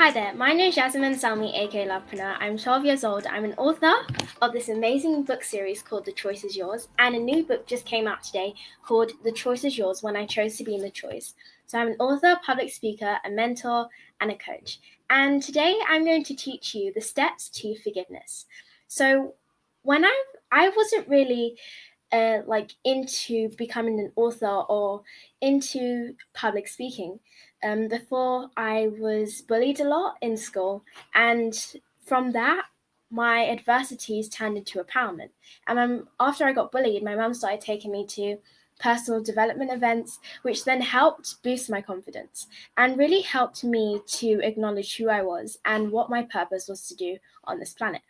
Hi there, my name is Jasmine Salmi, aka Lovepreneur. I'm 12 years old. I'm an author of this amazing book series called The Choice Is Yours, and a new book just came out today called The Choice Is Yours When I Chose to Be in the Choice. So I'm an author, public speaker, a mentor, and a coach. And today I'm going to teach you the steps to forgiveness. So when I wasn't really into becoming an author or into public speaking. Before I was bullied a lot in school, and from that, my adversities turned into empowerment. And after I got bullied, my mum started taking me to personal development events, which then helped boost my confidence and really helped me to acknowledge who I was and what my purpose was to do on this planet.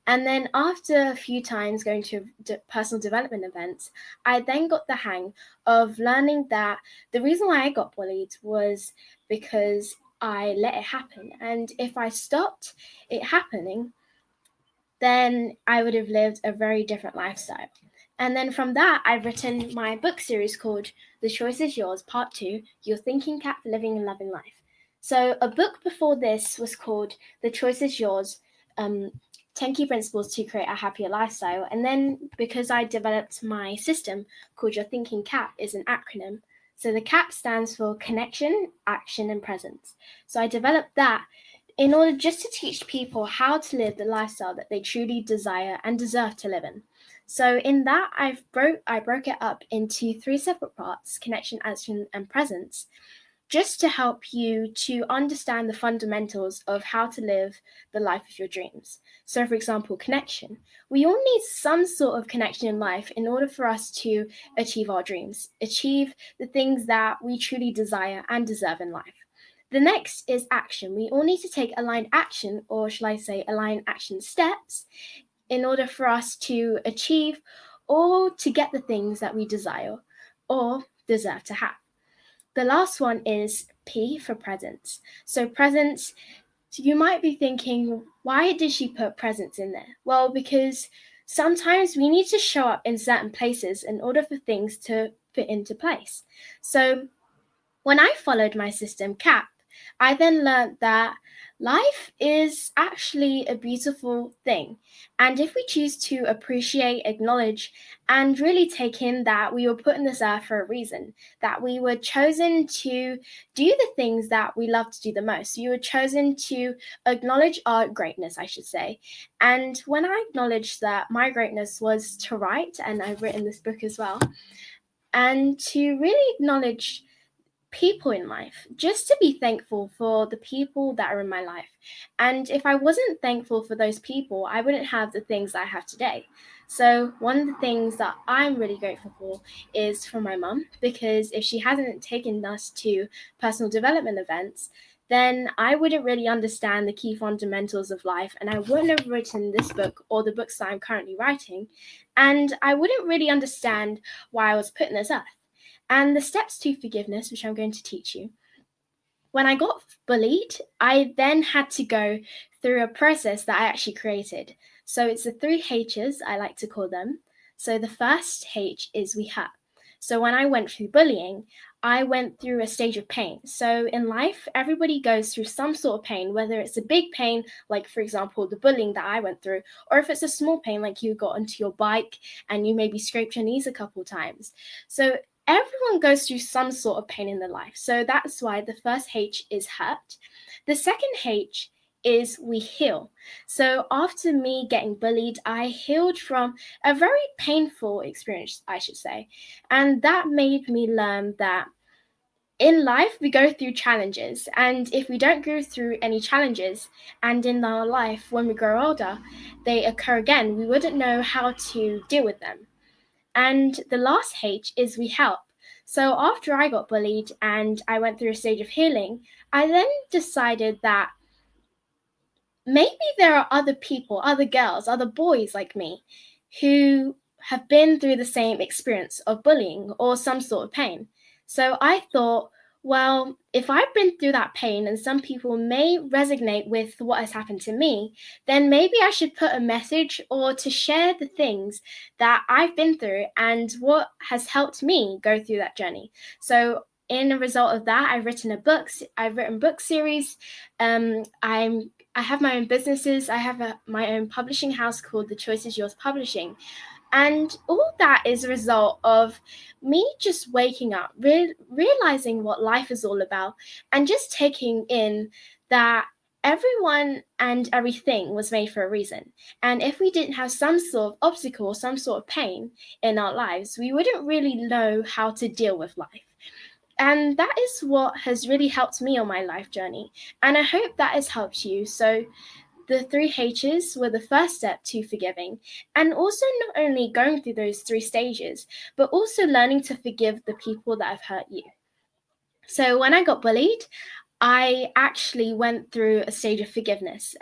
And then after a few times going to personal development events, I then got the hang of learning that the reason why I got bullied was because I let it happen. And if I stopped it happening, then I would have lived a very different lifestyle. And then from that, I've written my book series called The Choice Is Yours, Part 2, Your Thinking Cap for Living and Loving Life. So a book before this was called The Choice Is Yours, 10 Key Principles to Create a Happier Lifestyle. And then because I developed my system called Your Thinking Cap is an acronym. So the CAP stands for Connection, Action, and Presence. So I developed that in order just to teach people how to live the lifestyle that they truly desire and deserve to live in. So in that, I broke it up into 3 separate parts: connection, action, and presence, just to help you to understand the fundamentals of how to live the life of your dreams. So, for example, connection. We all need some sort of connection in life in order for us to achieve our dreams, achieve the things that we truly desire and deserve in life. The next is action. We all need to take aligned action, or shall I say aligned action steps, in order for us to achieve or to get the things that we desire or deserve to have. The last one is P for presence. So presence, you might be thinking, why did she put presence in there? Well, because sometimes we need to show up in certain places in order for things to fit into place. So when I followed my system CAP, I then learned that life is actually a beautiful thing. And if we choose to appreciate, acknowledge, and really take in that we were put in this earth for a reason, that we were chosen to do the things that we love to do the most. You were chosen to acknowledge our greatness, I should say. And when I acknowledged that my greatness was to write, and I've written this book as well, and to really acknowledge people in life, just to be thankful for the people that are in my life. And if I wasn't thankful for those people, I wouldn't have the things I have today. So one of the things that I'm really grateful for is for my mum, because if she hasn't taken us to personal development events, then I wouldn't really understand the key fundamentals of life, and I wouldn't have written this book or the books that I'm currently writing, and I wouldn't really understand why I was put in this earth. And the steps to forgiveness, which I'm going to teach you. When I got bullied, I then had to go through a process that I actually created. So it's the 3 H's, I like to call them. So the first H is we hurt. So when I went through bullying, I went through a stage of pain. So in life, everybody goes through some sort of pain, whether it's a big pain, like for example, the bullying that I went through, or if it's a small pain, like you got onto your bike and you maybe scraped your knees a couple times. So everyone goes through some sort of pain in their life. So that's why the first H is hurt. The second H is we heal. So after me getting bullied, I healed from a very painful experience, I should say. And that made me learn that in life, we go through challenges. And if we don't go through any challenges, and in our life, when we grow older, they occur again, we wouldn't know how to deal with them. And the last H is we help. So after I got bullied and I went through a stage of healing, I then decided that maybe there are other people, other girls, other boys like me who have been through the same experience of bullying or some sort of pain. So I thought, well, if I've been through that pain and some people may resonate with what has happened to me, then maybe I should put a message or to share the things that I've been through and what has helped me go through that journey. So in a result of that, I've written book series. I have my own businesses. I have my own publishing house called The Choice Is Yours Publishing. And all that is a result of me just waking up, realizing what life is all about, and just taking in that everyone and everything was made for a reason. And if we didn't have some sort of obstacle, some sort of pain in our lives, we wouldn't really know how to deal with life. And that is what has really helped me on my life journey. And I hope that has helped you. So the 3 H's were the first step to forgiving, and also not only going through those 3 stages, but also learning to forgive the people that have hurt you. So when I got bullied, I actually went through a stage of forgiveness.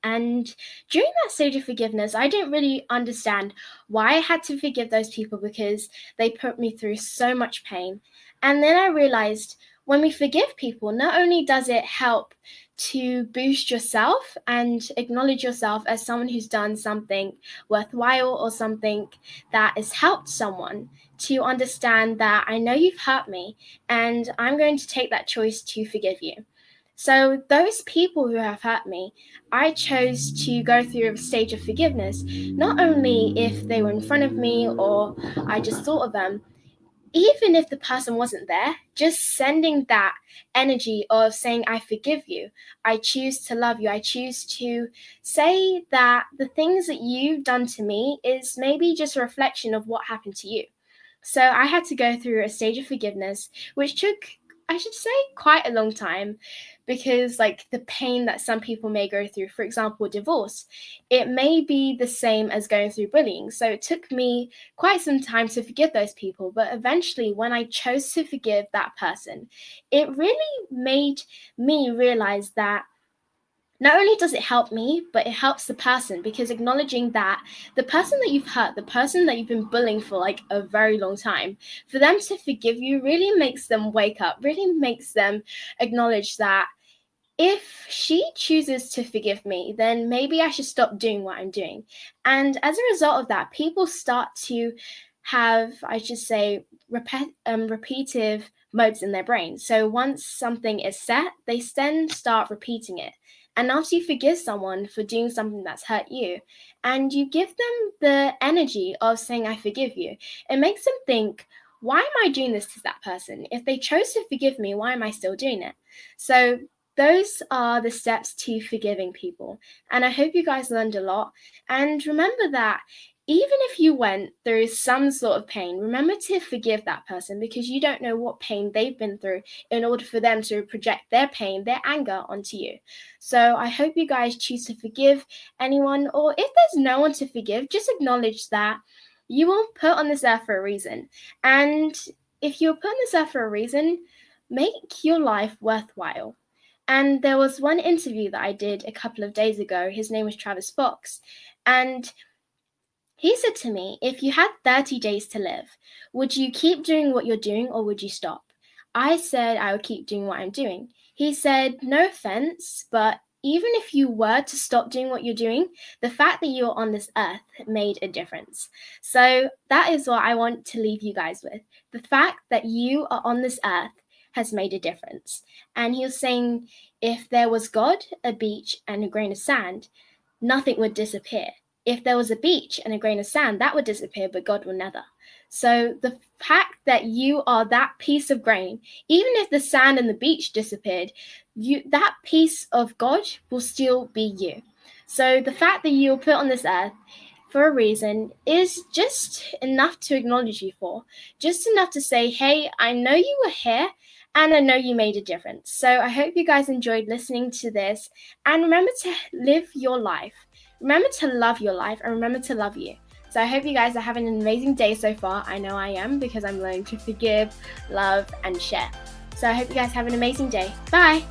And during that stage of forgiveness, I didn't really understand why I had to forgive those people because they put me through so much pain. And then I realized when we forgive people, not only does it help to boost yourself and acknowledge yourself as someone who's done something worthwhile or something that has helped someone, to understand that I know you've hurt me and I'm going to take that choice to forgive you. So those people who have hurt me, I chose to go through a stage of forgiveness, not only if they were in front of me or I just thought of them, even if the person wasn't there, just sending that energy of saying, I forgive you, I choose to love you, I choose to say that the things that you've done to me is maybe just a reflection of what happened to you. So I had to go through a stage of forgiveness, which took, I should say, quite a long time, because like the pain that some people may go through, for example, divorce, it may be the same as going through bullying. So it took me quite some time to forgive those people. But eventually, when I chose to forgive that person, it really made me realize that not only does it help me, but it helps the person, because acknowledging that the person that you've hurt, the person that you've been bullying for like a very long time, for them to forgive you really makes them wake up, really makes them acknowledge that if she chooses to forgive me, then maybe I should stop doing what I'm doing. And as a result of that, people start to have, I should say, repetitive modes in their brain. So once something is set, they then start repeating it. And after you forgive someone for doing something that's hurt you, and you give them the energy of saying, I forgive you, it makes them think, why am I doing this to that person? If they chose to forgive me, why am I still doing it? So those are the steps to forgiving people. And I hope you guys learned a lot. And remember that even if you went through some sort of pain, remember to forgive that person, because you don't know what pain they've been through in order for them to project their pain, their anger onto you. So I hope you guys choose to forgive anyone, or if there's no one to forgive, just acknowledge that you were put on this earth for a reason. And if you're put on this earth for a reason, make your life worthwhile. And there was one interview that I did a couple of days ago. His name was Travis Fox. And he said to me, if you had 30 days to live, would you keep doing what you're doing or would you stop? I said I would keep doing what I'm doing. He said, no offense, but even if you were to stop doing what you're doing, the fact that you're on this earth made a difference. So that is what I want to leave you guys with. The fact that you are on this earth has made a difference. And he was saying, if there was God, a beach, and a grain of sand, nothing would disappear. If there was a beach and a grain of sand, that would disappear, but God will never. So the fact that you are that piece of grain, even if the sand and the beach disappeared, that piece of God will still be you. So the fact that you were put on this earth for a reason is just enough to acknowledge you for. Just enough to say, hey, I know you were here and I know you made a difference. So I hope you guys enjoyed listening to this. And remember to live your life. Remember to love your life and remember to love you. So I hope you guys are having an amazing day so far. I know I am, because I'm learning to forgive, love, and share. So I hope you guys have an amazing day. Bye.